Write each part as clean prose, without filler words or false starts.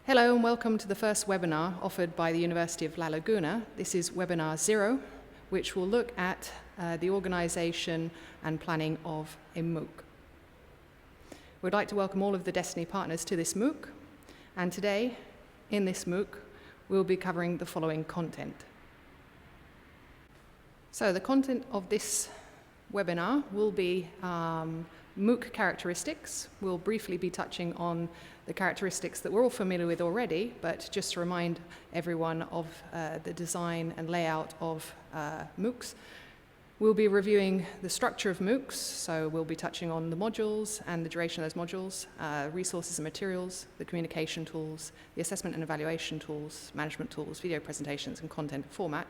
Hello and welcome to the first webinar offered by the University of La Laguna. This is webinar 0, which will look at the organisation and planning of a MOOC. We'd like to welcome all of the Destiny partners to this MOOC, and today in this MOOC we'll be covering the following content. So the content of this webinar will be MOOC characteristics. We'll briefly be touching on the characteristics that we're all familiar with already, but just to remind everyone of the design and layout of MOOCs. We'll be reviewing the structure of MOOCs, so we'll be touching on the modules and the duration of those modules, resources and materials, the communication tools, the assessment and evaluation tools, management tools, video presentations, and content format.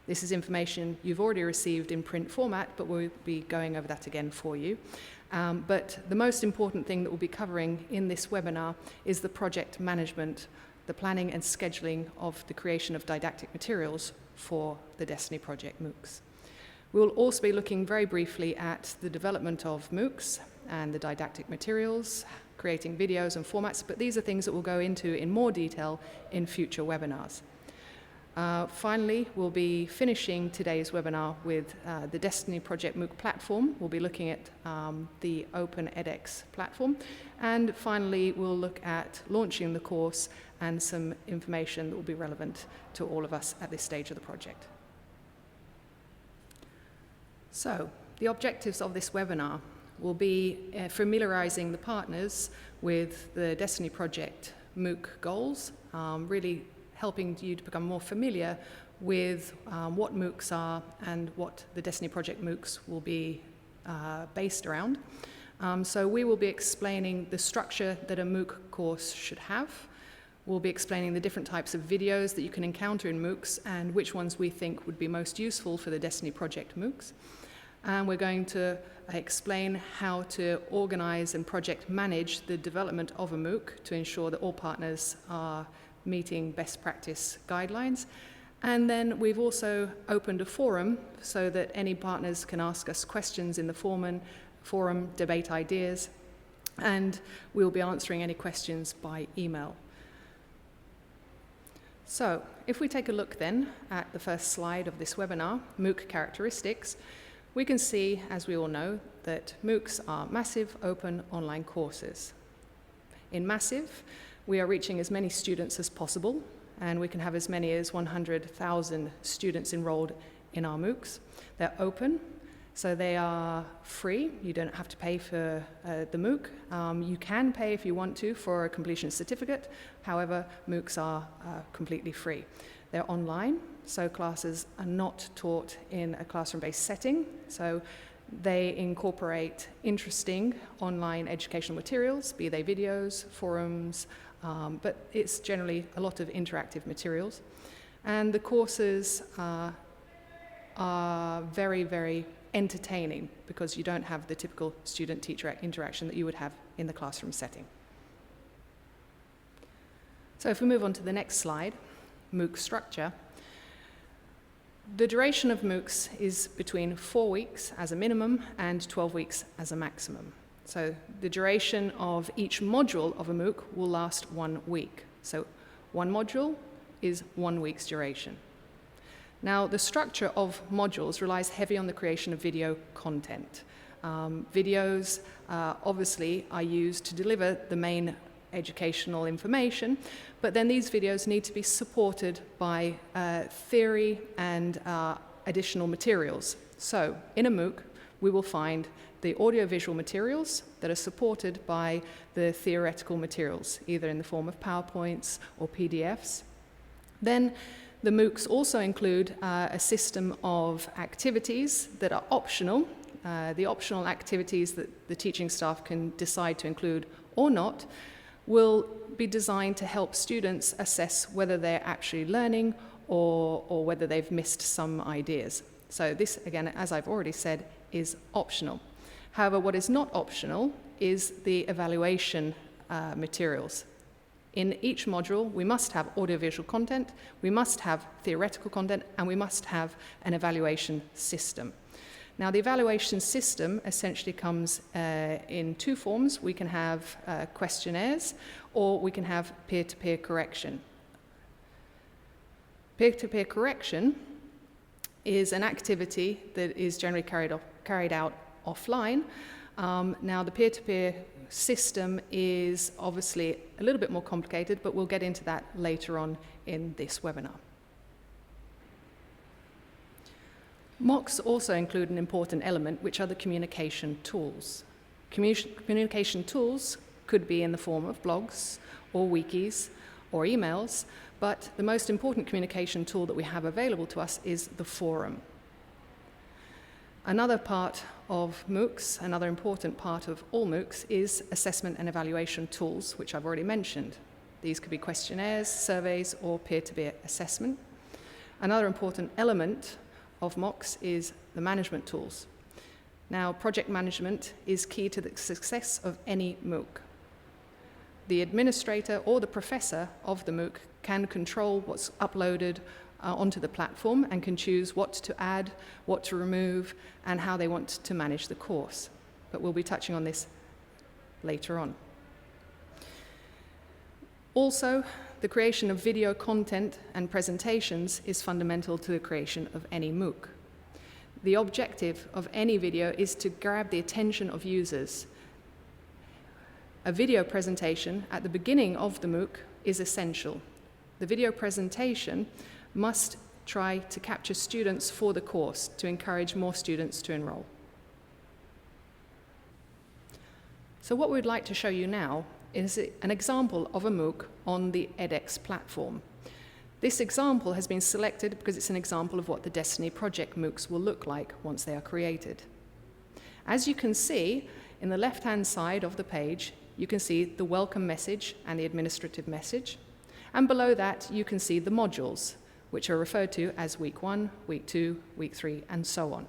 This is information you've already received in print format, but we'll be going over that again for you. But the most important thing that we'll be covering in this webinar is the project management, the planning and scheduling of the creation of didactic materials for the Destiny Project MOOCs. We'll also be looking very briefly at the development of MOOCs and the didactic materials, creating videos and formats, but these are things that we'll go into in more detail in future webinars. Finally, we'll be finishing today's webinar with the Destiny Project MOOC platform. We'll be looking at the Open edX platform. And finally, we'll look at launching the course and some information that will be relevant to all of us at this stage of the project. So, the objectives of this webinar will be familiarizing the partners with the Destiny Project MOOC goals, really helping you to become more familiar with what MOOCs are and what the Destiny Project MOOCs will be based around. So we will be explaining the structure that a MOOC course should have. We'll be explaining the different types of videos that you can encounter in MOOCs and which ones we think would be most useful for the Destiny Project MOOCs. And we're going to explain how to organize and project manage the development of a MOOC to ensure that all partners are meeting best practice guidelines. And then we've also opened a forum so that any partners can ask us questions in the forum, debate ideas, and we'll be answering any questions by email. So if we take a look then at the first slide of this webinar, MOOC characteristics, we can see, as we all know, that MOOCs are massive open online courses. In massive, we are reaching as many students as possible, and we can have as many as 100,000 students enrolled in our MOOCs. They're open, so they are free. You don't have to pay for the MOOC. You can pay if you want to for a completion certificate. However, MOOCs are completely free. They're online, so classes are not taught in a classroom-based setting. So they incorporate interesting online educational materials, be they videos, forums, but it's generally a lot of interactive materials. And the courses are very, very entertaining because you don't have the typical student-teacher interaction that you would have in the classroom setting. So if we move on to the next slide, MOOC structure. The duration of MOOCs is between 4 weeks as a minimum and 12 weeks as a maximum. So the duration of each module of a MOOC will last 1 week. So one module is 1 week's duration. Now, the structure of modules relies heavy on the creation of video content. Videos obviously are used to deliver the main educational information, but then these videos need to be supported by theory and additional materials. So in a MOOC, we will find the audiovisual materials that are supported by the theoretical materials, either in the form of PowerPoints or PDFs. Then the MOOCs also include a system of activities that are optional. The optional activities that the teaching staff can decide to include or not will be designed to help students assess whether they're actually learning or whether they've missed some ideas. So this, again, as I've already said, is optional. However, what is not optional is the evaluation materials. In each module, we must have audiovisual content, we must have theoretical content, and we must have an evaluation system. Now, the evaluation system essentially comes in two forms. We can have questionnaires, or we can have peer-to-peer correction. Peer-to-peer correction is an activity that is generally carried out offline. Now, the peer-to-peer system is obviously a little bit more complicated, but we'll get into that later on in this webinar. MOOCs also include an important element, which are the communication tools. Communication tools could be in the form of blogs or wikis or emails, but the most important communication tool that we have available to us is the forum. Another part of MOOCs, another important part of all MOOCs, is assessment and evaluation tools, which I've already mentioned. These could be questionnaires, surveys, or peer-to-peer assessment. Another important element of MOOCs is the management tools. Now, project management is key to the success of any MOOC. The administrator or the professor of the MOOC can control what's uploaded onto the platform and can choose what to add, what to remove, and how they want to manage the course. But we'll be touching on this later on. Also, the creation of video content and presentations is fundamental to the creation of any MOOC. The objective of any video is to grab the attention of users. A video presentation at the beginning of the MOOC is essential. The video presentation must try to capture students for the course to encourage more students to enroll. So what we'd like to show you now is an example of a MOOC on the edX platform. This example has been selected because it's an example of what the Destiny Project MOOCs will look like once they are created. As you can see, in the left-hand side of the page, you can see the welcome message and the administrative message. And below that, you can see the modules, which are referred to as week 1, week 2, week 3, and so on.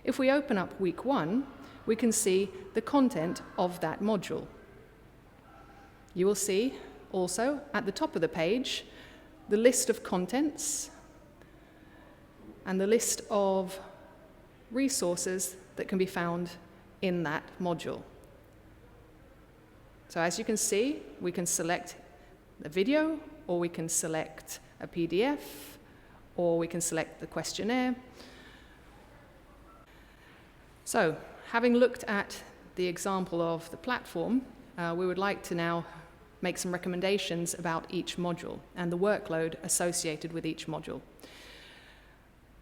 If we open up week 1, we can see the content of that module. You will see also at the top of the page the list of contents and the list of resources that can be found in that module. So as you can see, we can select the video, or we can select a PDF, or we can select the questionnaire. So, having looked at the example of the platform, we would like to now make some recommendations about each module and the workload associated with each module.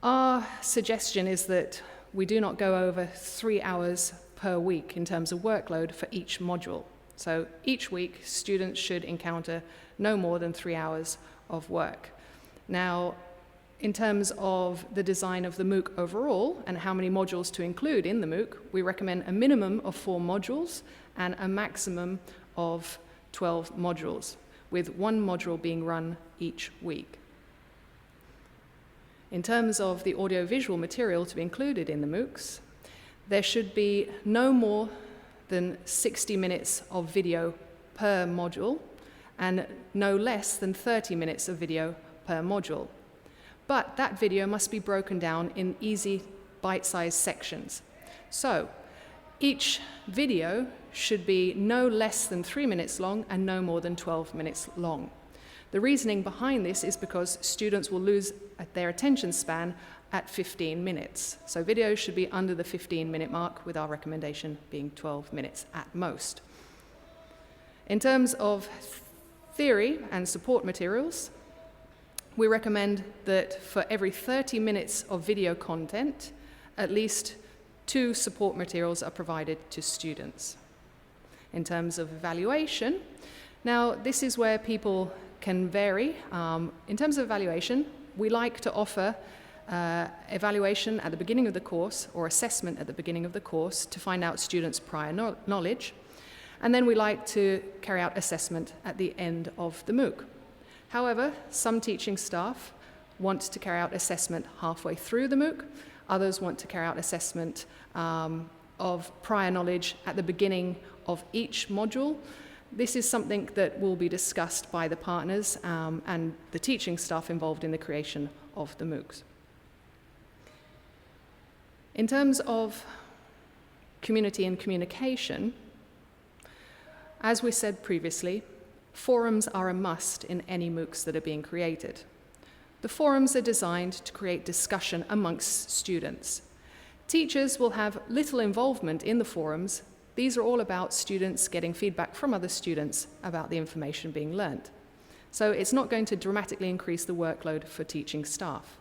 Our suggestion is that we do not go over 3 hours per week in terms of workload for each module. So each week, students should encounter no more than 3 hours of work. Now, in terms of the design of the MOOC overall and how many modules to include in the MOOC, we recommend a minimum of 4 modules and a maximum of 12 modules, with 1 module being run each week. In terms of the audiovisual material to be included in the MOOCs, there should be no more than 60 minutes of video per module and no less than 30 minutes of video per module. But that video must be broken down in easy bite-sized sections. So each video should be no less than 3 minutes long and no more than 12 minutes long. The reasoning behind this is because students will lose their attention span at 15 minutes. So videos should be under the 15-minute mark, with our recommendation being 12 minutes at most. In terms of theory and support materials, we recommend that for every 30 minutes of video content, at least 2 support materials are provided to students. In terms of evaluation, now this is where people can vary. In terms of evaluation, we like to offer evaluation at the beginning of the course or assessment at the beginning of the course to find out students' prior knowledge. And then we like to carry out assessment at the end of the MOOC. However, some teaching staff want to carry out assessment halfway through the MOOC. Others want to carry out assessment of prior knowledge at the beginning of each module. This is something that will be discussed by the partners and the teaching staff involved in the creation of the MOOCs. In terms of community and communication, as we said previously, forums are a must in any MOOCs that are being created. The forums are designed to create discussion amongst students. Teachers will have little involvement in the forums. These are all about students getting feedback from other students about the information being learnt. So it's not going to dramatically increase the workload for teaching staff.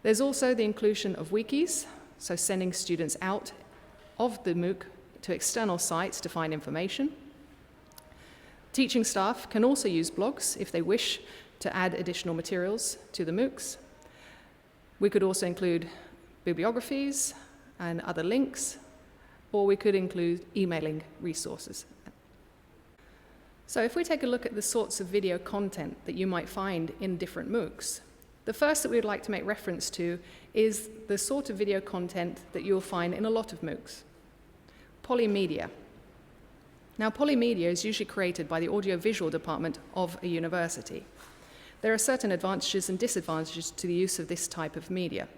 There's also the inclusion of wikis, so sending students out of the MOOC to external sites to find information. Teaching staff can also use blogs if they wish to add additional materials to the MOOCs. We could also include bibliographies and other links, or we could include emailing resources. So if we take a look at the sorts of video content that you might find in different MOOCs, the first that we would like to make reference to is the sort of video content that you'll find in a lot of MOOCs. Polymedia. Now, polymedia is usually created by the audiovisual department of a university. There are certain advantages and disadvantages to the use of this type of media.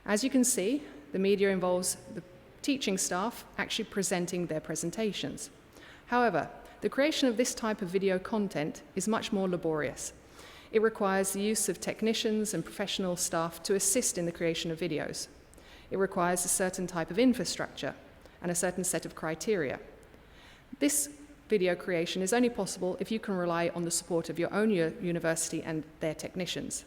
As you can see, the media involves the teaching staff actually presenting their presentations. However, the creation of this type of video content is much more laborious. It requires the use of technicians and professional staff to assist in the creation of videos. It requires a certain type of infrastructure and a certain set of criteria. This video creation is only possible if you can rely on the support of your own university and their technicians.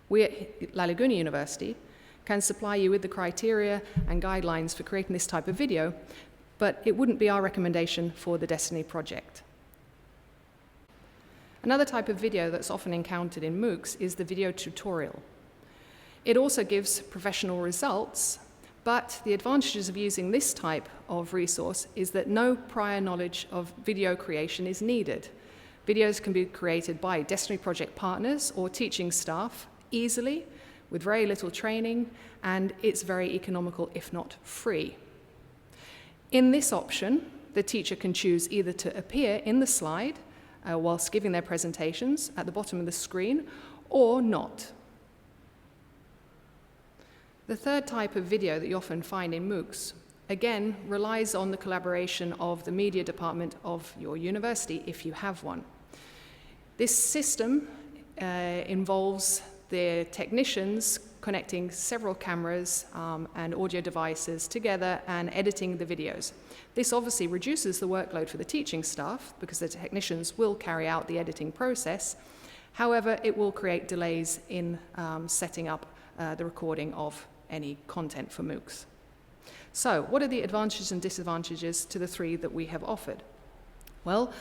We at La Laguna University can supply you with the criteria and guidelines for creating this type of video, but it wouldn't be our recommendation for the Destiny project. Another type of video that's often encountered in MOOCs is the video tutorial. It also gives professional results, but the advantages of using this type of resource is that no prior knowledge of video creation is needed. Videos can be created by Destiny project partners or teaching staff easily, with very little training, and it's very economical, if not free. In this option, the teacher can choose either to appear in the slide whilst giving their presentations at the bottom of the screen, or not. The third type of video that you often find in MOOCs, again, relies on the collaboration of the media department of your university, if you have one. This system involves the technicians connecting several cameras and audio devices together and editing the videos. This obviously reduces the workload for the teaching staff because the technicians will carry out the editing process. However, it will create delays in setting up the recording of any content for MOOCs. So, what are the advantages and disadvantages to the three that we have offered? Well,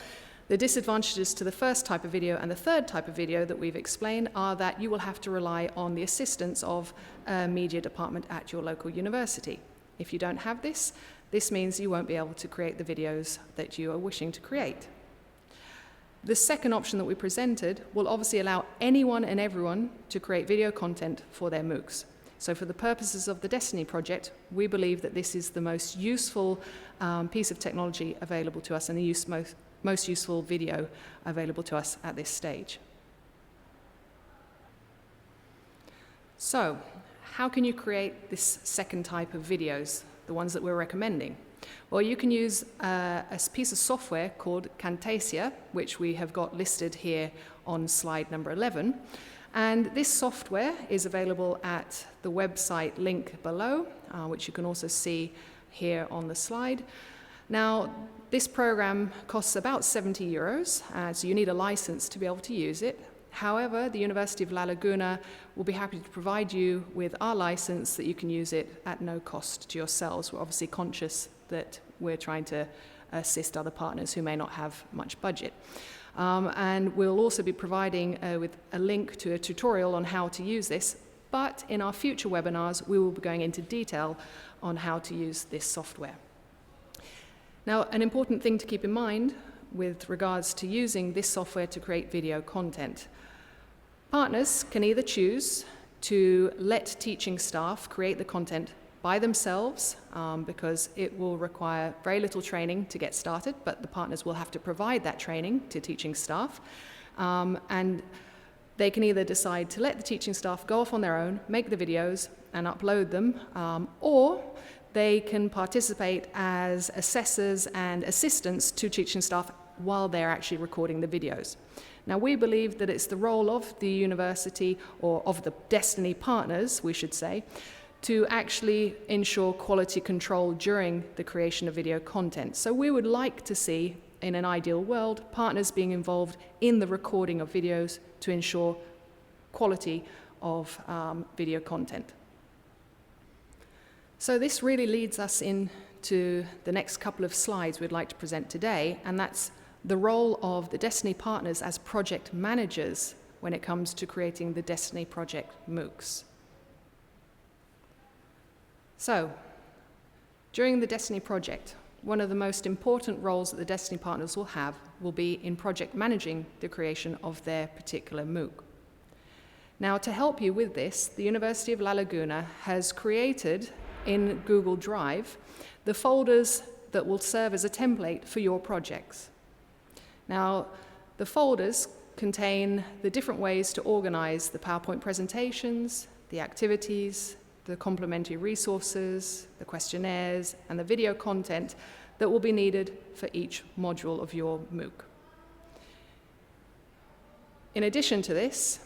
the disadvantages to the first type of video and the third type of video that we've explained are that you will have to rely on the assistance of a media department at your local university. If you don't have this, this means you won't be able to create the videos that you are wishing to create. The second option that we presented will obviously allow anyone and everyone to create video content for their MOOCs. So for the purposes of the Destiny project, we believe that this is the most useful piece of technology available to us and the most useful video available to us at this stage. So, how can you create this second type of videos, the ones that we're recommending? Well, you can use a piece of software called Camtasia, which we have got listed here on slide number 11. And this software is available at the website link below, which you can also see here on the slide. Now, this program costs about 70 euros, so you need a license to be able to use it. However, the University of La Laguna will be happy to provide you with our license that you can use it at no cost to yourselves. We're obviously conscious that we're trying to assist other partners who may not have much budget. And we'll also be providing with a link to a tutorial on how to use this, but in our future webinars, we will be going into detail on how to use this software. Now, an important thing to keep in mind with regards to using this software to create video content. Partners can either choose to let teaching staff create the content by themselves, because it will require very little training to get started, but the partners will have to provide that training to teaching staff. And They can either decide to let the teaching staff go off on their own, make the videos and upload them, or they can participate as assessors and assistants to teaching staff while they're actually recording the videos. Now, we believe that it's the role of the university, or of the Destiny partners, we should say, to actually ensure quality control during the creation of video content. So we would like to see, in an ideal world, partners being involved in the recording of videos to ensure quality of video content. So this really leads us into the next couple of slides we'd like to present today, and that's the role of the Destiny partners as project managers when it comes to creating the Destiny Project MOOCs. So, during the Destiny project, one of the most important roles that the Destiny partners will have will be in project managing the creation of their particular MOOC. Now, to help you with this, the University of La Laguna has created in Google Drive the folders that will serve as a template for your projects. Now, the folders contain the different ways to organize the PowerPoint presentations, the activities, the complementary resources, the questionnaires, and the video content that will be needed for each module of your MOOC. In addition to this,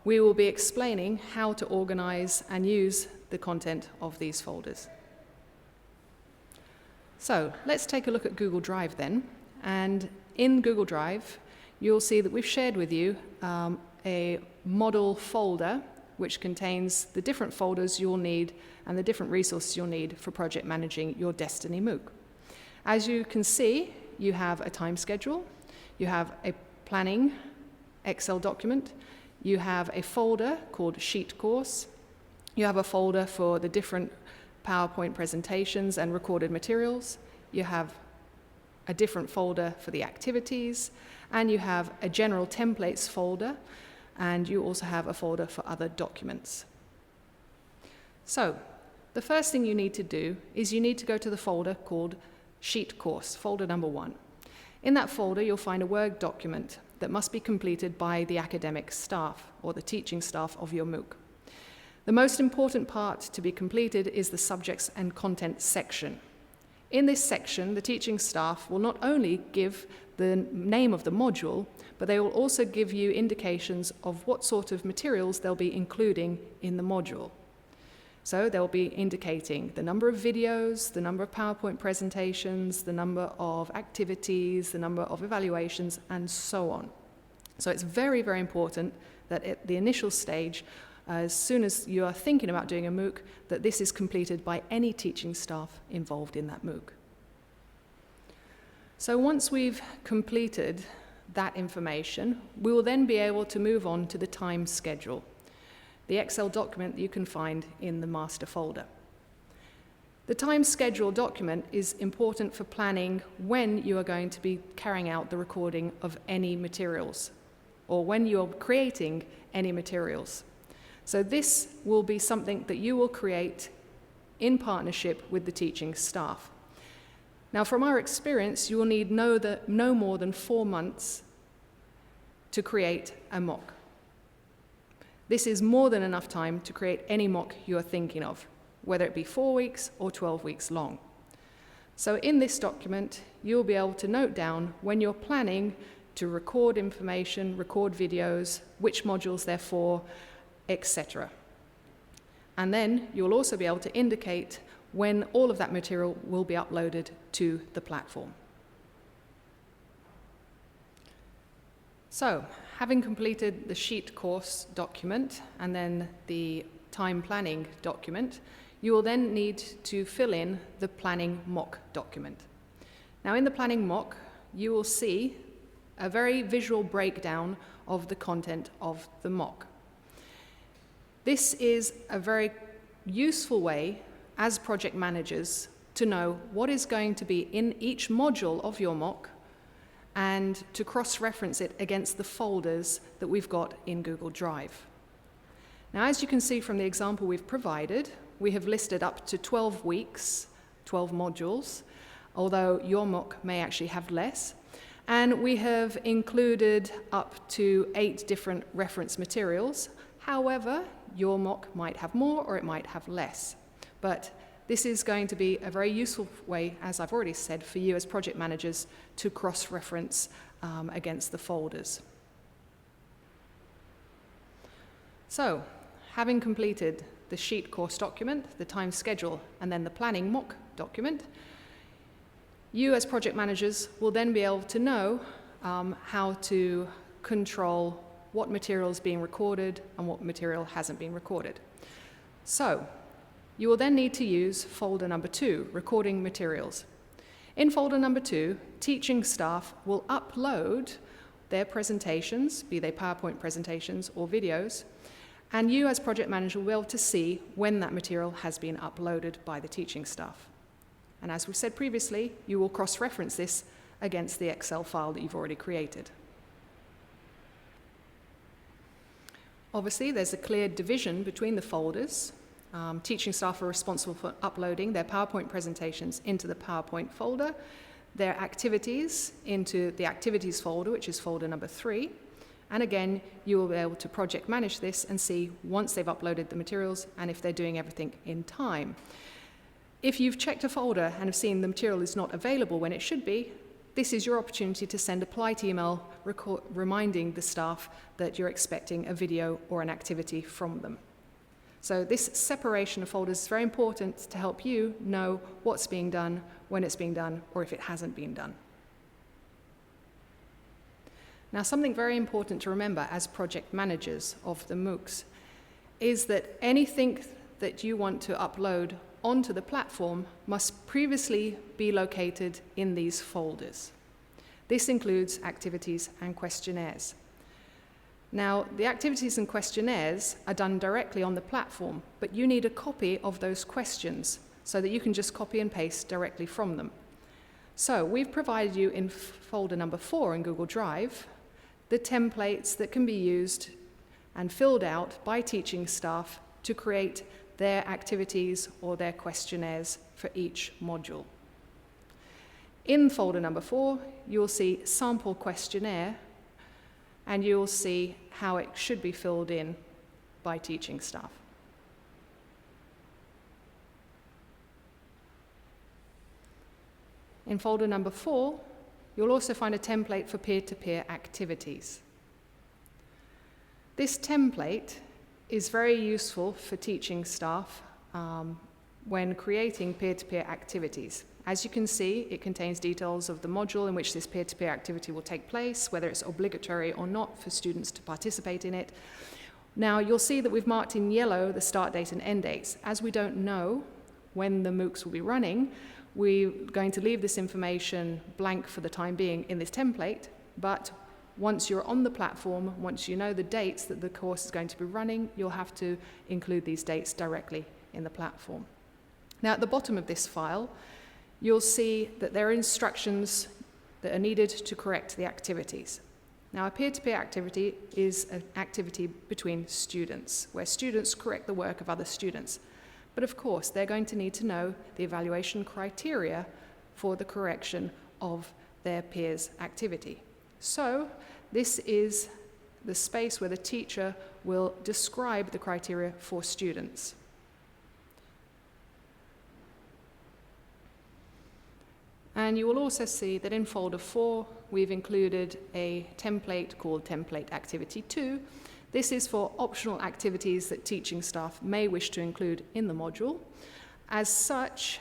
we will be explaining how to organize and use the content of these folders. So let's take a look at Google Drive then. And in Google Drive, you'll see that we've shared with you a model folder which contains the different folders you'll need and the different resources you'll need for project managing your Destiny MOOC. As you can see, you have a time schedule, you have a planning Excel document, you have a folder called Sheet Course, you have a folder for the different PowerPoint presentations and recorded materials, you have a different folder for the activities, and you have a general templates folder, and you also have a folder for other documents. So, the first thing you need to do is you need to go to the folder called Sheet Course, folder number 1. In that folder, you'll find a Word document that must be completed by the academic staff or the teaching staff of your MOOC. The most important part to be completed is the subjects and content section. In this section, the teaching staff will not only give the name of the module, but they will also give you indications of what sort of materials they'll be including in the module. So they'll be indicating the number of videos, the number of PowerPoint presentations, the number of activities, the number of evaluations, and so on. So it's very, very important that at the initial stage, as soon as you are thinking about doing a MOOC, that this is completed by any teaching staff involved in that MOOC. So once we've completed that information, we will then be able to move on to the time schedule, the Excel document that you can find in the master folder. The time schedule document is important for planning when you are going to be carrying out the recording of any materials, or when you're creating any materials. So this will be something that you will create in partnership with the teaching staff. Now, from our experience, you will need no more than 4 months to create a mock. This is more than enough time to create any mock you are thinking of, whether it be 4 weeks or 12 weeks long. So in this document, you'll be able to note down when you're planning to record information, record videos, which modules they're for, etc. And then you'll also be able to indicate when all of that material will be uploaded to the platform. So, having completed the Sheet Course document and then the time planning document, you will then need to fill in the planning mock document. Now, in the planning mock, you will see a very visual breakdown of the content of the mock. This is a very useful way as project managers to know what is going to be in each module of your mock and to cross-reference it against the folders that we've got in Google Drive. Now, as you can see from the example we've provided, we have listed up to 12 weeks, 12 modules, although your mock may actually have less. And we have included up to 8 different reference materials. However, your mock might have more or it might have less. But this is going to be a very useful way, as I've already said, for you as project managers to cross-reference against the folders. So, having completed the sheet course document, the time schedule, and then the planning mock document, you as project managers will then be able to know how to control what material is being recorded and what material hasn't been recorded. So, you will then need to use folder number 2, recording materials. In folder number 2, teaching staff will upload their presentations, be they PowerPoint presentations or videos, and you as project manager will be able to see when that material has been uploaded by the teaching staff. And as we said previously, you will cross-reference this against the Excel file that you've already created. Obviously, there's a clear division between the folders. Teaching staff are responsible for uploading their PowerPoint presentations into the PowerPoint folder, their activities into the activities folder, which is folder number 3. And again, you will be able to project manage this and see once they've uploaded the materials and if they're doing everything in time. If you've checked a folder and have seen the material is not available when it should be, this is your opportunity to send a polite email reminding the staff that you're expecting a video or an activity from them. So this separation of folders is very important to help you know what's being done, when it's being done, or if it hasn't been done. Now, something very important to remember as project managers of the MOOCs is that anything that you want to upload onto the platform must previously be located in these folders. This includes activities and questionnaires. Now, the activities and questionnaires are done directly on the platform, but you need a copy of those questions so that you can just copy and paste directly from them. So we've provided you in folder number 4 in Google Drive the templates that can be used and filled out by teaching staff to create their activities or their questionnaires for each module. In folder number 4, you'll see sample questionnaire, and you'll see how it should be filled in by teaching staff. In folder number 4, you'll also find a template for peer-to-peer activities. This template is very useful for teaching staff when creating peer-to-peer activities. As you can see, it contains details of the module in which this peer-to-peer activity will take place, whether it's obligatory or not for students to participate in it. Now, you'll see that we've marked in yellow the start date and end dates. As we don't know when the MOOCs will be running, we're going to leave this information blank for the time being in this template, but once you're on the platform, once you know the dates that the course is going to be running, you'll have to include these dates directly in the platform. Now, at the bottom of this file, you'll see that there are instructions that are needed to correct the activities. Now, a peer-to-peer activity is an activity between students, where students correct the work of other students. But of course, they're going to need to know the evaluation criteria for the correction of their peers' activity. So, this is the space where the teacher will describe the criteria for students. And you will also see that in folder 4, we've included a template called Template Activity 2. This is for optional activities that teaching staff may wish to include in the module. As such,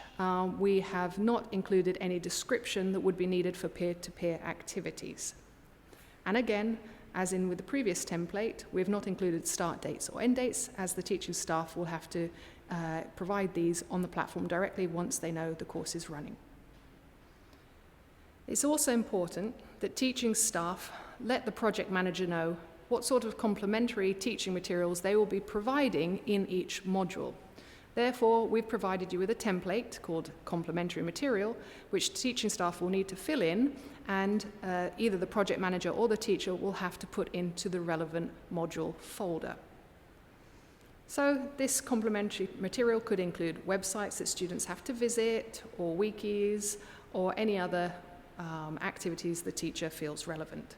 we have not included any description that would be needed for peer-to-peer activities. And again, as in with the previous template, we have not included start dates or end dates, as the teaching staff will have to provide these on the platform directly once they know the course is running. It's also important that teaching staff let the project manager know what sort of complementary teaching materials they will be providing in each module. Therefore, we've provided you with a template called complementary material, which teaching staff will need to fill in, and either the project manager or the teacher will have to put into the relevant module folder. So this complementary material could include websites that students have to visit, or wikis, or any other activities the teacher feels relevant.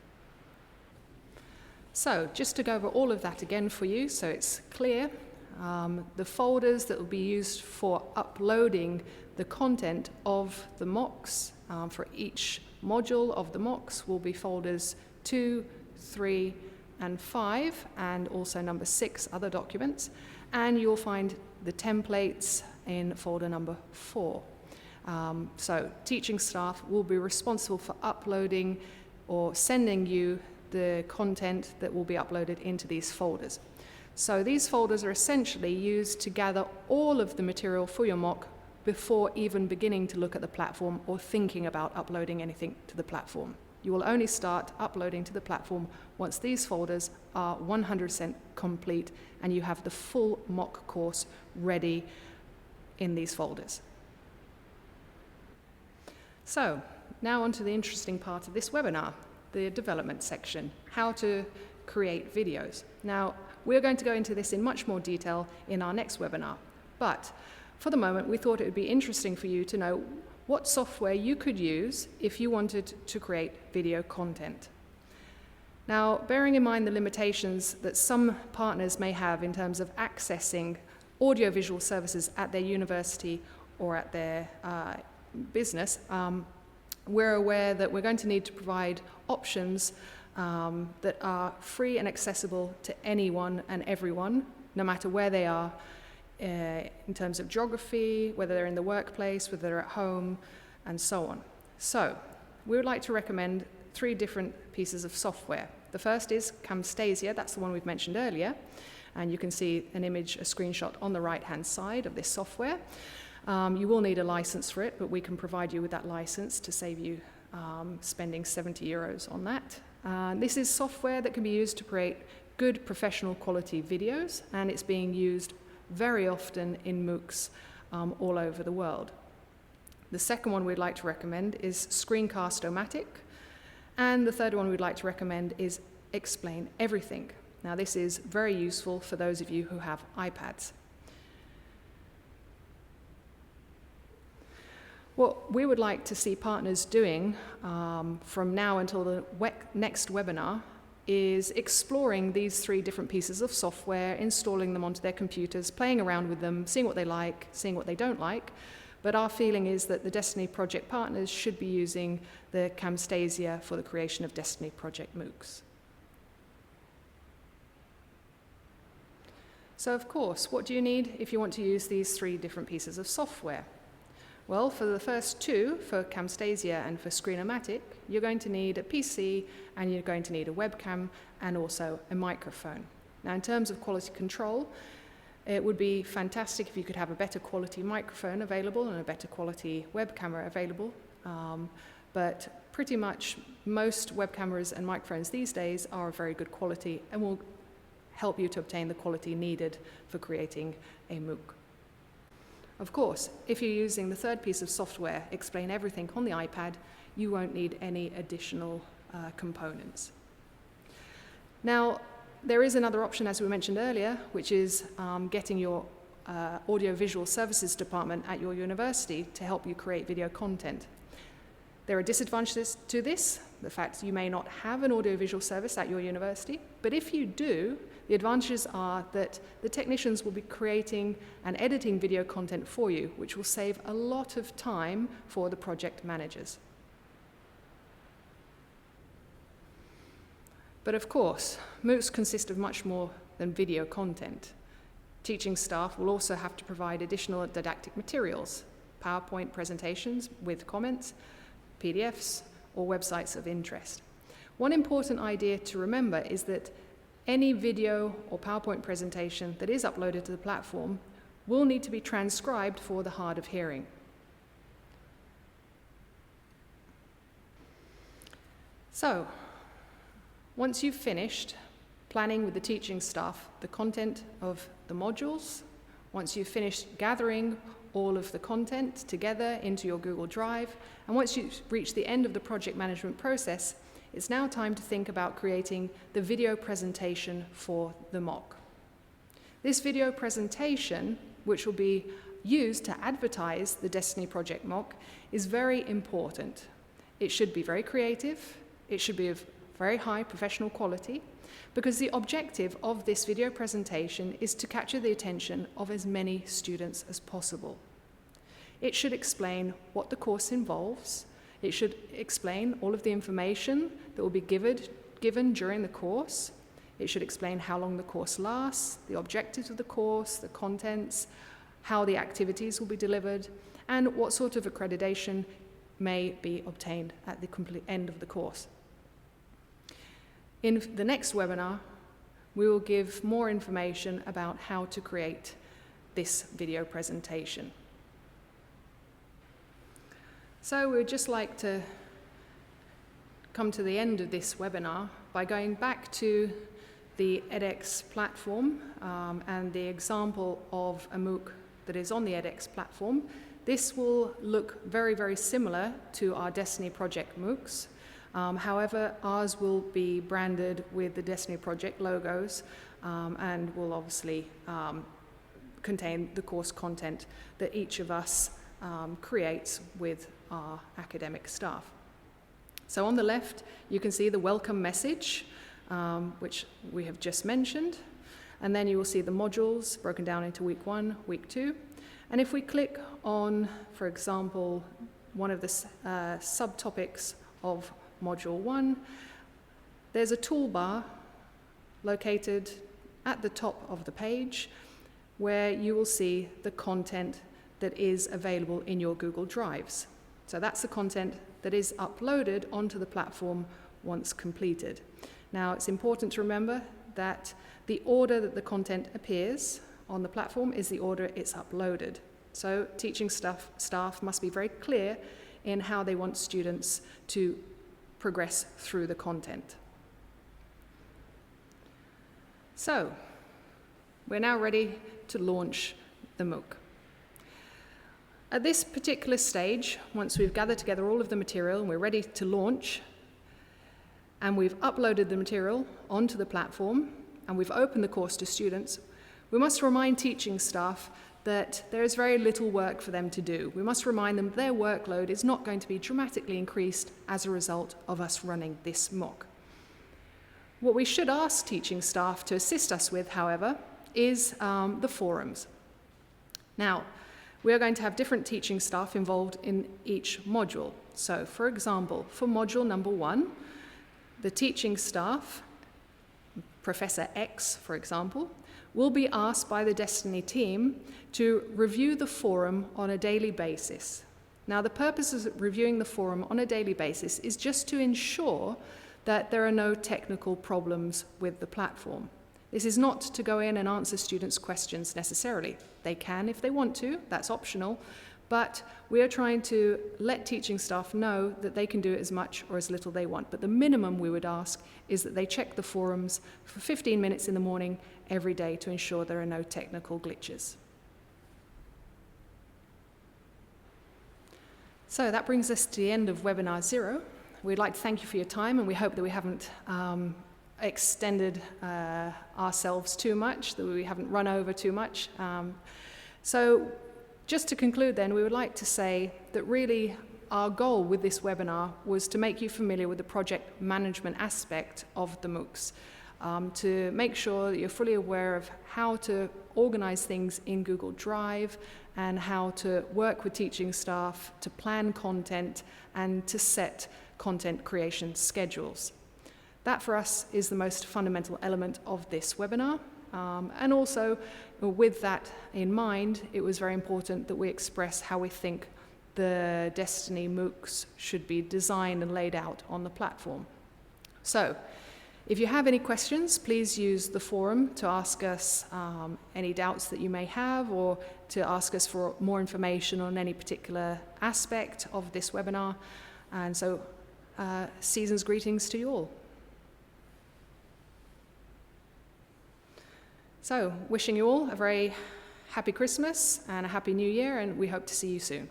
So just to go over all of that again for you so it's clear, the folders that will be used for uploading the content of the mocks for each module of the mocks will be folders 2, 3, and 5, and also number 6, other documents. And you'll find the templates in folder number 4. So teaching staff will be responsible for uploading or sending you the content that will be uploaded into these folders. So these folders are essentially used to gather all of the material for your mock before even beginning to look at the platform or thinking about uploading anything to the platform. You will only start uploading to the platform once these folders are 100% complete and you have the full mock course ready in these folders. So now on to the interesting part of this webinar, the development section, how to create videos. Now, we're going to go into this in much more detail in our next webinar, but for the moment, we thought it would be interesting for you to know what software you could use if you wanted to create video content. Now, bearing in mind the limitations that some partners may have in terms of accessing audiovisual services at their university or at their business, we're aware that we're going to need to provide options that are free and accessible to anyone and everyone, no matter where they are, in terms of geography, whether they're in the workplace, whether they're at home, and so on. So, we would like to recommend 3 different pieces of software. The first is Camtasia, that's the one we've mentioned earlier, and you can see an image, a screenshot on the right-hand side of this software. You will need a license for it, but we can provide you with that license to save you spending 70 euros on that. This is software that can be used to create good professional quality videos, and it's being used very often in MOOCs all over the world. The second one we'd like to recommend is Screencast-O-Matic, and the third one we'd like to recommend is Explain Everything. Now this is very useful for those of you who have iPads. What we would like to see partners doing from now until the next webinar is exploring these 3 different pieces of software, installing them onto their computers, playing around with them, seeing what they like, seeing what they don't like. But our feeling is that the Destiny Project partners should be using the Camtasia for the creation of Destiny Project MOOCs. So of course, what do you need if you want to use these 3 different pieces of software? Well, for the first 2, for Camtasia and for Screen-O-Matic, you're going to need a PC and you're going to need a webcam and also a microphone. Now, in terms of quality control, it would be fantastic if you could have a better quality microphone available and a better quality web camera available. But pretty much most web cameras and microphones these days are of very good quality and will help you to obtain the quality needed for creating a MOOC. Of course, if you're using the third piece of software, Explain Everything on the iPad, you won't need any additional components. Now, there is another option, as we mentioned earlier, which is getting your audiovisual services department at your university to help you create video content. There are disadvantages to this, the fact you may not have an audiovisual service at your university, but if you do, the advantages are that the technicians will be creating and editing video content for you, which will save a lot of time for the project managers. But of course, MOOCs consist of much more than video content. Teaching staff will also have to provide additional didactic materials, PowerPoint presentations with comments, PDFs, or websites of interest. One important idea to remember is that any video or PowerPoint presentation that is uploaded to the platform will need to be transcribed for the hard of hearing. So, once you've finished planning with the teaching staff the content of the modules, once you've finished gathering all of the content together into your Google Drive, and once you've reached the end of the project management process, it's now time to think about creating the video presentation for the mock. This video presentation, which will be used to advertise the Destiny Project mock, is very important. It should be very creative. It should be of very high professional quality, because the objective of this video presentation is to capture the attention of as many students as possible. It should explain what the course involves. It should explain all of the information that will be given during the course. It should explain how long the course lasts, the objectives of the course, the contents, how the activities will be delivered, and what sort of accreditation may be obtained at the complete end of the course. In the next webinar, we will give more information about how to create this video presentation. So we would just like to come to the end of this webinar by going back to the edX platform and the example of a MOOC that is on the edX platform. This will look very, very similar to our Destiny Project MOOCs. However, ours will be branded with the Destiny Project logos and will obviously contain the course content that each of us creates with our academic staff. So on the left, you can see the welcome message, which we have just mentioned. And then you will see the modules broken down into week 1, week 2. And if we click on, for example, one of the subtopics of Module 1, there's a toolbar located at the top of the page where you will see the content that is available in your Google Drives. So that's the content that is uploaded onto the platform once completed. Now, it's important to remember that the order that the content appears on the platform is the order it's uploaded. So teaching staff must be very clear in how they want students to progress through the content. So, we're now ready to launch the MOOC. At this particular stage, once we've gathered together all of the material and we're ready to launch, and we've uploaded the material onto the platform, and we've opened the course to students, we must remind teaching staff that there is very little work for them to do. We must remind them their workload is not going to be dramatically increased as a result of us running this MOOC. What we should ask teaching staff to assist us with, however, is the forums. Now, we are going to have different teaching staff involved in each module. So, for example, for module number 1, the teaching staff, Professor X, for example, will be asked by the Destiny team to review the forum on a daily basis. Now, the purpose of reviewing the forum on a daily basis is just to ensure that there are no technical problems with the platform. This is not to go in and answer students' questions necessarily. They can if they want to, that's optional, but we are trying to let teaching staff know that they can do as much or as little they want. But the minimum we would ask is that they check the forums for 15 minutes in the morning every day to ensure there are no technical glitches. So that brings us to the end of webinar 0. We'd like to thank you for your time, and we hope that we haven't extended ourselves too much, that we haven't run over too much. So just to conclude then, we would like to say that really our goal with this webinar was to make you familiar with the project management aspect of the MOOCs, to make sure that you're fully aware of how to organize things in Google Drive and how to work with teaching staff to plan content and to set content creation schedules. That for us is the most fundamental element of this webinar. And also, with that in mind, it was very important that we express how we think the Destiny MOOCs should be designed and laid out on the platform. So, if you have any questions, please use the forum to ask us any doubts that you may have, or to ask us for more information on any particular aspect of this webinar. And so, season's greetings to you all. So, wishing you all a very happy Christmas and a happy New Year, and we hope to see you soon.